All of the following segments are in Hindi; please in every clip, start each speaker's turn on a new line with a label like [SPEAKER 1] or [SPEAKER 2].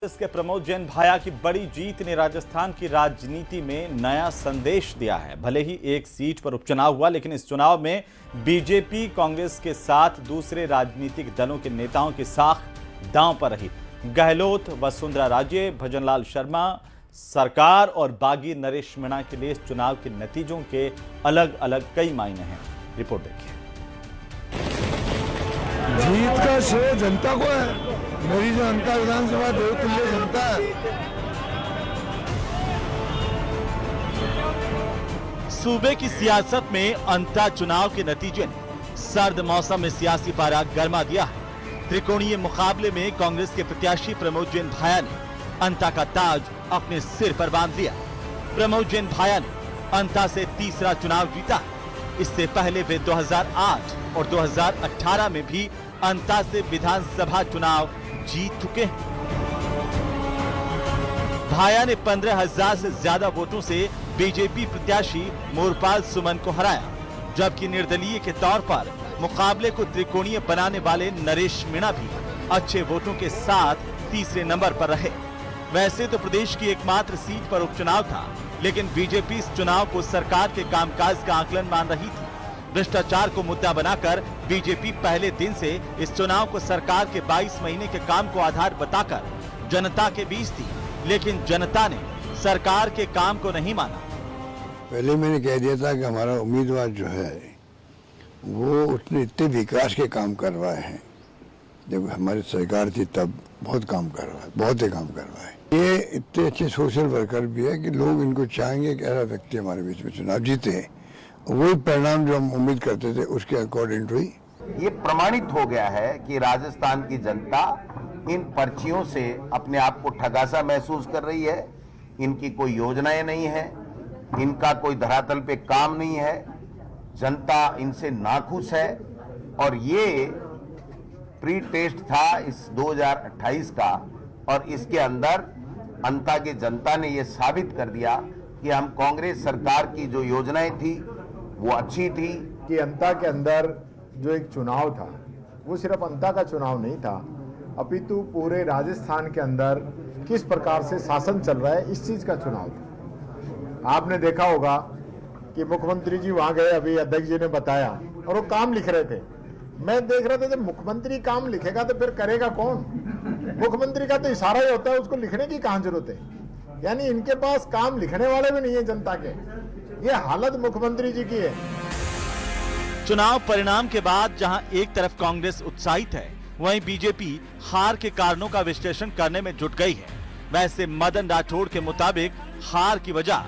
[SPEAKER 1] कांग्रेस के प्रमोद जैन भाया की बड़ी जीत ने राजस्थान की राजनीति में नया संदेश दिया है। भले ही एक सीट पर उपचुनाव हुआ, लेकिन इस चुनाव में बीजेपी कांग्रेस के साथ दूसरे राजनीतिक दलों के नेताओं की साख दांव पर रही। गहलोत, वसुंधरा राजे, भजनलाल शर्मा सरकार और बागी नरेश मीणा के लिए इस चुनाव के नतीजों के अलग अलग कई मायने हैं। रिपोर्ट देखिए।
[SPEAKER 2] जीत का श्रेय जनता को है। मेरी जो जनता विधानसभा देवतुल्य जनता है।
[SPEAKER 1] सूबे की सियासत में अंता चुनाव के नतीजे ने सर्द मौसम में सियासी पारा गर्मा दिया है। त्रिकोणीय मुकाबले में कांग्रेस के प्रत्याशी प्रमोद जैन भाया ने अंता का ताज अपने सिर पर बांध लिया। प्रमोद जैन भाया ने अंता से तीसरा चुनाव जीता। इससे पहले वे 2008 और 2018 में भी अंता से विधानसभा चुनाव जीत चुके हैं। भाया ने 15,000 से ज्यादा वोटों से बीजेपी प्रत्याशी मोरपाल सुमन को हराया, जबकि निर्दलीय के तौर पर मुकाबले को त्रिकोणीय बनाने वाले नरेश मीणा भी अच्छे वोटों के साथ तीसरे नंबर पर रहे। वैसे तो प्रदेश की एकमात्र सीट पर उपचुनाव था, लेकिन बीजेपी इस चुनाव को सरकार के कामकाज का आकलन मान रही थी। भ्रष्टाचार को मुद्दा बनाकर बीजेपी पहले दिन से इस चुनाव को सरकार के 22 महीने के काम को आधार बताकर जनता के बीच थी, लेकिन जनता ने सरकार के काम को नहीं माना।
[SPEAKER 2] पहले मैंने कह दिया था कि हमारा उम्मीदवार जो है वो उसने इतने विकास के काम करवाए हैं। जब हमारी सरकार थी तब बहुत काम करवाए, बहुत ही काम करवाए। ये इतने अच्छे सोशल वर्कर भी है कि लोग इनको चाहेंगे कि ऐसा व्यक्ति हमारे बीच में चुनाव जीते। वही परिणाम जो हम उम्मीद करते थे उसके अकॉर्डिंग हुई।
[SPEAKER 3] ये प्रमाणित हो गया है कि राजस्थान की जनता इन पर्चियों से अपने आप को ठगासा महसूस कर रही है। इनकी कोई योजनाएं नहीं है, इनका कोई धरातल पे काम नहीं है। जनता इनसे नाखुश है और ये प्री टेस्ट था इस 2028 का, और इसके अंदर अंता की जनता ने ये साबित कर दिया कि हम कांग्रेस सरकार की जो योजनाएं थी वो अच्छी थी।
[SPEAKER 4] कि अंता के अंदर जो एक चुनाव था वो सिर्फ अंता का चुनाव नहीं था, अपितु पूरे राजस्थान के अंदर किस प्रकार से शासन चल रहा है इस चीज का चुनाव था। आपने देखा होगा कि मुख्यमंत्री जी वहां गए, अभी अध्यक्ष जी ने बताया, और वो काम लिख रहे थे। मैं देख रहा था जब मुख्यमंत्री काम लिखेगा तो फिर करेगा कौन? मुख्यमंत्री का तो इशारा ही होता है, उसको लिखने की कहां जरूरत है? यानी इनके पास काम लिखने वाले भी नहीं है जनता के। ये हालत मुख्यमंत्री जी की है।
[SPEAKER 1] चुनाव परिणाम के बाद जहां एक तरफ कांग्रेस उत्साहित है, वहीं बीजेपी हार के कारणों का विश्लेषण करने में जुट गई है। वैसे मदन राठौड़ के मुताबिक हार की वजह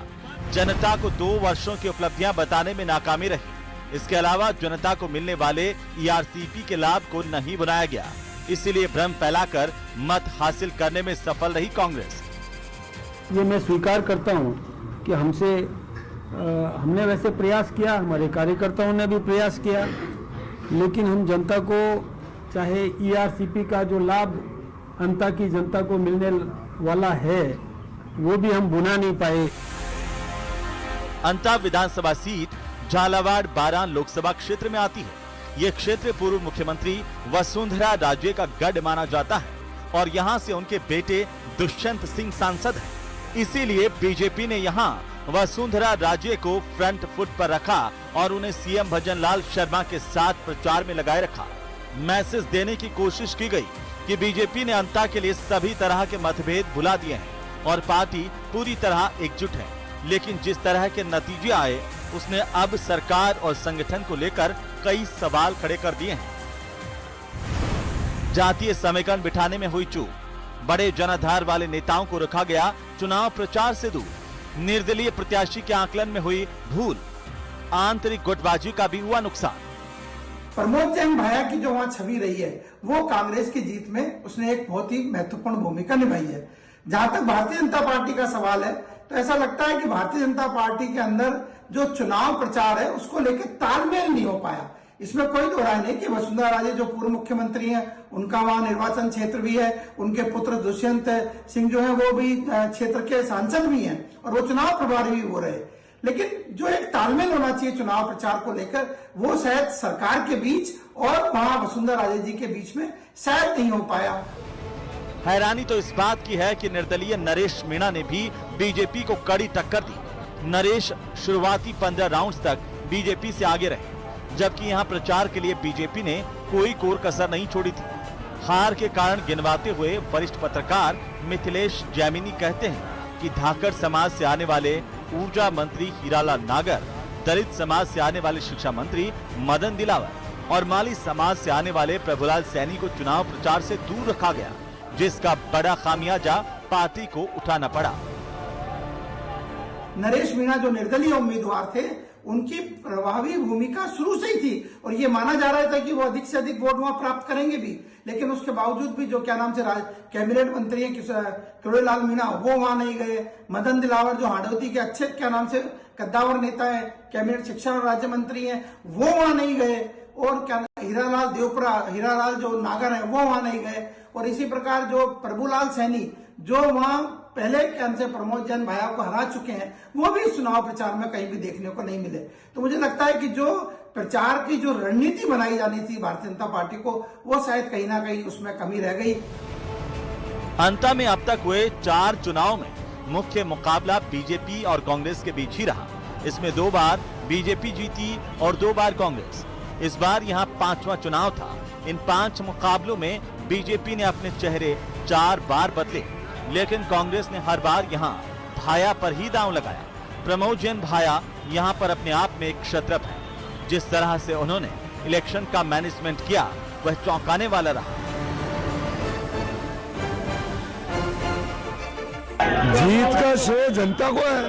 [SPEAKER 1] जनता को 2 वर्षों की उपलब्धियां बताने में नाकामी रही। इसके अलावा जनता को मिलने वाले ईआरसीपी के लाभ को नहीं बनाया गया, इसीलिए भ्रम फैलाकर मत हासिल करने में सफल रही कांग्रेस।
[SPEAKER 5] ये मैं स्वीकार करता हूँ कि हमने वैसे प्रयास किया, हमारे कार्यकर्ताओं ने भी प्रयास किया, लेकिन हम जनता को चाहे ईआरसीपी का जो लाभ अंता की जनता को मिलने वाला है वो भी हम बुना नहीं पाए।
[SPEAKER 1] अंता विधानसभा सीट झालावाड़ बारां लोकसभा क्षेत्र में आती है। ये क्षेत्र पूर्व मुख्यमंत्री वसुंधरा राजे का गढ़ माना जाता है और यहाँ से उनके बेटे दुष्यंत सिंह सांसद हैं। इसीलिए बीजेपी ने यहाँ वसुंधरा राजे को फ्रंट फुट पर रखा और उन्हें सीएम भजनलाल शर्मा के साथ प्रचार में लगाए रखा। मैसेज देने की कोशिश की गई कि बीजेपी ने अंता के लिए सभी तरह के मतभेद भुला दिए हैं और पार्टी पूरी तरह एकजुट है। लेकिन जिस तरह के नतीजे आए उसने अब सरकार और संगठन को लेकर कई सवाल खड़े कर दिए हैं। जातीय समीकरण बिठाने में हुई चूक, बड़े जनाधार वाले नेताओं को रखा गया चुनाव प्रचार से दूर, निर्दलीय प्रत्याशी के आकलन में हुई भूल, आंतरिक गुटबाजी का भी हुआ नुकसान।
[SPEAKER 6] प्रमोद जैन भाया की जो वहां छवि रही है वो कांग्रेस की जीत में उसने एक बहुत ही महत्वपूर्ण भूमिका निभाई है। जहां तक भारतीय जनता पार्टी का सवाल है तो ऐसा लगता है कि भारतीय जनता पार्टी के अंदर जो चुनाव प्रचार है उसको लेकर तालमेल नहीं हो पाया। इसमें कोई दो राय नहीं कि वसुंधरा राजे जो पूर्व मुख्यमंत्री हैं, उनका वहां निर्वाचन क्षेत्र भी है, उनके पुत्र दुष्यंत सिंह जो है वो भी क्षेत्र के सांसद भी हैं और वो चुनाव प्रभारी भी हो रहे। लेकिन जो एक तालमेल होना चाहिए चुनाव प्रचार को लेकर वो शायद सरकार के बीच और वहां वसुंधरा राजे जी के बीच में शायद नहीं हो पाया।
[SPEAKER 1] हैरानी तो इस बात की है कि निर्दलीय नरेश मीणा ने भी बीजेपी को कड़ी टक्कर दी। नरेश शुरुआती 15 राउंड्स तक बीजेपी से आगे रहे, जबकि यहां प्रचार के लिए बीजेपी ने कोई कोर कसर नहीं छोड़ी थी। हार के कारण गिनवाते हुए वरिष्ठ पत्रकार मिथिलेश जैमिनी कहते हैं कि धाकड़ समाज से आने वाले ऊर्जा मंत्री हीरालाल नागर, दलित समाज से आने वाले शिक्षा मंत्री मदन दिलावर और माली समाज से आने वाले प्रभुलाल सैनी को चुनाव प्रचार से दूर रखा गया, जिसका बड़ा खामियाजा पार्टी को उठाना पड़ा।
[SPEAKER 6] नरेश मीणा जो निर्दलीय उम्मीदवार थे, उनकी प्रभावी भूमिका शुरू से ही थी और ये माना जा रहा था कि वो अधिक से अधिक वोट वहां प्राप्त करेंगे भी, लेकिन उसके बावजूद भी जो क्या नाम से कैबिनेट मंत्री हैं किरोड़ीलाल मीणा, वो वहां नहीं गए। मदन दिलावर जो हाड़ौती के अच्छे क्या नाम से कद्दावर नेता है, कैबिनेट शिक्षा और राज्य मंत्री हैं, वो वहां नहीं गए। और क्या हीरालाल जो नागर है, वो वहां नहीं गए। और इसी प्रकार जो प्रभुलाल सैनी जो वहां पहले कैंप से प्रमोद जैन भाया को हरा चुके हैं, वो भी चुनाव प्रचार में कहीं भी देखने को नहीं मिले। तो मुझे लगता है कि जो प्रचार की जो रणनीति बनाई जानी थी भारतीय जनता पार्टी को, वो शायद कहीं ना कहीं उसमें कमी रह गई।
[SPEAKER 1] अंत में अब तक हुए 4 चुनाव में मुख्य मुकाबला बीजेपी और कांग्रेस के बीच ही रहा। इसमें 2 बार बीजेपी जीती और 2 बार कांग्रेस। इस बार यहाँ 5वां चुनाव था। इन 5 मुकाबलों में बीजेपी ने अपने चेहरे 4 बार बदले, लेकिन कांग्रेस ने हर बार यहाँ भाया पर ही दांव लगाया। प्रमोद जैन भाया यहाँ पर अपने आप में एक क्षत्रप है। जिस तरह से उन्होंने इलेक्शन का मैनेजमेंट किया, वह चौंकाने वाला रहा।
[SPEAKER 7] जीत का श्रेय जनता को है।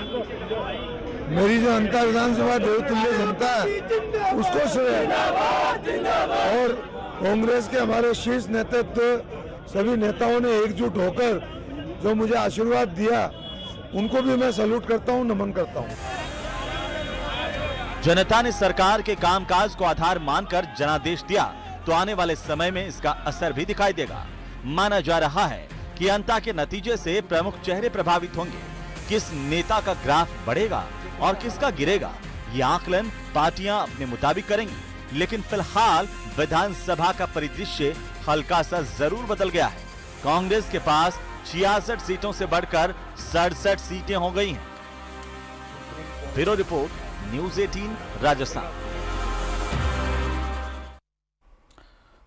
[SPEAKER 7] मेरी जो अंतर विधानसभा देवतुल्य जनता है, उसको श्रेय है। और कांग्रेस के हमारे शीर्ष नेतृत्व सभी नेताओं ने एकजुट होकर जो मुझे आशीर्वाद दिया, उनको भी मैं सैल्यूट करता हूं, नमन करता हूं।
[SPEAKER 1] जनता ने सरकार के कामकाज को आधार मानकर जनादेश दिया, तो आने वाले समय में इसका असर भी दिखाई देगा। माना जा रहा है कि अंता के नतीजे से प्रमुख चेहरे प्रभावित होंगे। किस नेता का ग्राफ बढ़ेगा और किसका गिरेगा, ये आकलन पार्टियां अपने मुताबिक करेंगी। लेकिन फिलहाल विधानसभा का परिदृश्य हल्का सा जरूर बदल गया है। कांग्रेस के पास 66 सीटों से बढ़कर 67 सीटें हो गई हैं। Bureau report, news 18 Rajasthan.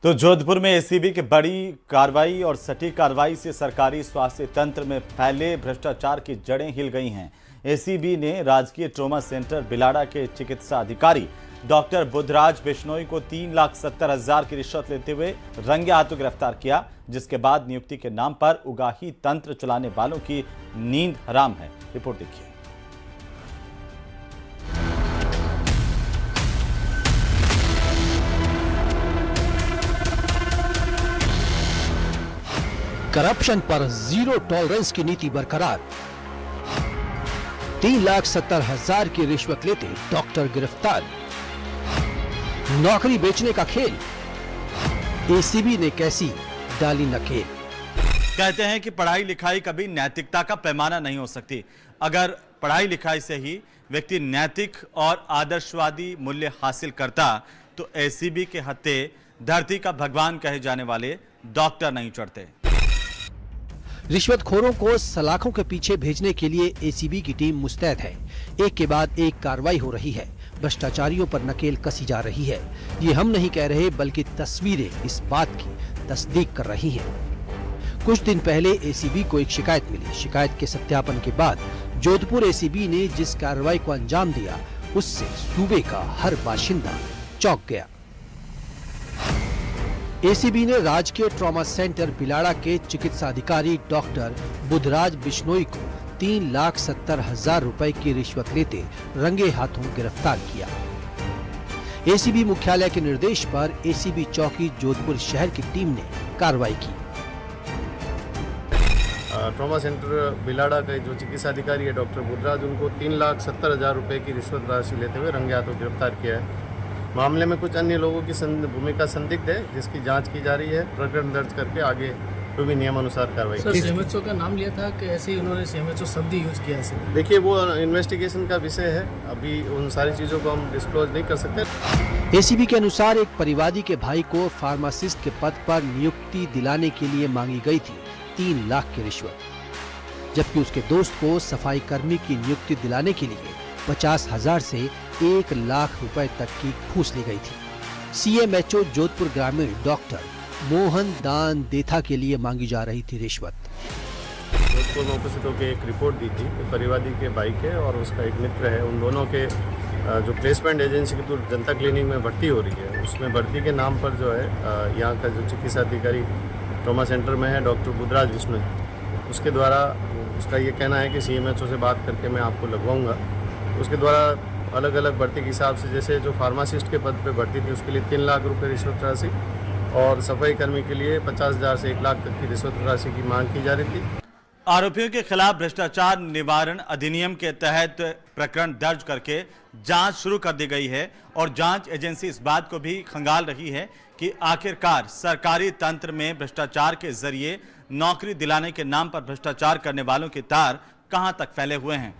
[SPEAKER 1] तो जोधपुर में एसीबी की बड़ी कार्रवाई और सटीक कार्रवाई से सरकारी स्वास्थ्य तंत्र में फैले भ्रष्टाचार की जड़ें हिल गई हैं। एसीबी ने राजकीय ट्रॉमा सेंटर बिलाड़ा के चिकित्सा अधिकारी डॉक्टर बुधराज बिश्नोई को 3,70,000 की रिश्वत लेते हुए रंगे हाथों गिरफ्तार किया, जिसके बाद नियुक्ति के नाम पर उगाही तंत्र चलाने वालों की नींद हराम है। रिपोर्ट देखिए।
[SPEAKER 8] करप्शन पर जीरो टॉलरेंस की नीति बरकरार। 3,70,000 की रिश्वत लेते डॉक्टर गिरफ्तार। नौकरी बेचने का खेल, एसीबी ने कैसी डाली नकेल।
[SPEAKER 1] कहते हैं कि पढ़ाई लिखाई कभी नैतिकता का पैमाना नहीं हो सकती। अगर पढ़ाई लिखाई से ही व्यक्ति नैतिक और आदर्शवादी मूल्य हासिल करता, तो एसीबी के हत्थे धरती का भगवान कहे जाने वाले डॉक्टर नहीं चढ़ते।
[SPEAKER 8] रिश्वतखोरों को सलाखों के पीछे भेजने के लिए एसीबी की टीम मुस्तैद है। एक के बाद एक कार्रवाई हो रही है। भ्रष्टाचारियों पर नकेल कसी जा रही है। ये हम नहीं कह रहे, बल्कि तस्वीरें इस बात की तस्दीक कर रही हैं। कुछ दिन पहले एसीबी को एक शिकायत मिली। शिकायत के सत्यापन के बाद जोधपुर एसीबी ने जिस कार्रवाई को अंजाम दिया, उससे सूबे का हर बाशिंदा चौंक गया। एसीबी ने राजकीय ट्रॉमा सेंटर बिलाड़ा के चिकित्सा अधिकारी डॉक्टर बुधराज बिश्नोई को 3,70,000 रुपए की रिश्वत लेते रंगे हाथों गिरफ्तार किया। एसीबी मुख्यालय के निर्देश पर एसीबी चौकी जोधपुर शहर की टीम ने कार्रवाई की।
[SPEAKER 9] ट्रॉमा सेंटर बिलाड़ा के जो चिकित्सा अधिकारी है डॉक्टर बुधराज, उनको 3,70,000 रुपए की रिश्वत राशि लेते हुए रंगे हाथों गिरफ्तार किया है। मामले में कुछ अन्य लोगों की भूमिका संदिग्ध है, जिसकी जांच की जा रही है। प्रकरण दर्ज करके आगे जो भी नियमानुसार कार्रवाई।
[SPEAKER 10] सर, सीएमएचओ का नाम लिया था कि ऐसे ही उन्होंने सीएमएचओ शब्द यूज किया है?
[SPEAKER 9] देखिए, वो इन्वेस्टिगेशन का विषय है, अभी उन सारी चीज़ों को हम डिस्क्लोज नहीं कर सकते।
[SPEAKER 8] एसीबी के अनुसार एक परिवादी के भाई को फार्मासिस्ट के पद पर नियुक्ति दिलाने के लिए मांगी गई थी 3 लाख की रिश्वत, जबकि उसके दोस्त को सफाई कर्मी की नियुक्ति दिलाने के लिए 50,000 से 1 लाख रुपए तक की घूस ली गई थी। CMHO जोधपुर ग्रामीण डॉक्टर मोहन दान देथा के लिए मांगी जा रही थी रिश्वत।
[SPEAKER 9] जोधपुर में उपस्थित होकर एक रिपोर्ट दी थी कि परिवादी के भाई के और उसका एक मित्र है, उन दोनों के जो प्लेसमेंट एजेंसी की थ्रू जनता क्लिनिक में भर्ती हो रही है, उसमें भर्ती के नाम पर जो है यहाँ का जो चिकित्सा अधिकारी ट्रॉमा सेंटर में है डॉक्टर बुधराज विष्णु, उसके द्वारा उसका ये कहना है कि CMHO से बात करके मैं आपको लगवाऊंगा। उसके द्वारा अलग अलग भर्ती के हिसाब से, जैसे जो फार्मासिस्ट के पद पे भर्ती थी उसके लिए 3 लाख रुपए रिश्वत राशि और सफाई कर्मी के लिए 50,000 से 1 लाख तक की रिश्वत राशि की मांग की जा रही थी।
[SPEAKER 1] आरोपियों के खिलाफ भ्रष्टाचार निवारण अधिनियम के तहत प्रकरण दर्ज करके जांच शुरू कर दी गई है और जांच एजेंसी इस बात को भी खंगाल रही है कि आखिरकार सरकारी तंत्र में भ्रष्टाचार के जरिए नौकरी दिलाने के नाम पर भ्रष्टाचार करने वालों के तार कहां तक फैले हुए हैं।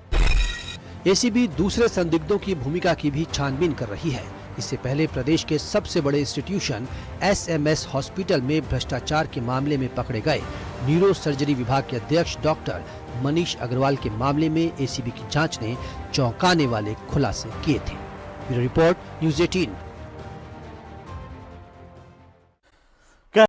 [SPEAKER 8] ACB दूसरे संदिग्धों की भूमिका की भी छानबीन कर रही है। इससे पहले प्रदेश के सबसे बड़े इंस्टीट्यूशन SMS हॉस्पिटल में भ्रष्टाचार के मामले में पकड़े गए न्यूरो सर्जरी विभाग के अध्यक्ष डॉक्टर मनीष अग्रवाल के मामले में ACB की जांच ने चौंकाने वाले खुलासे किए थे। Bureau report, news 18।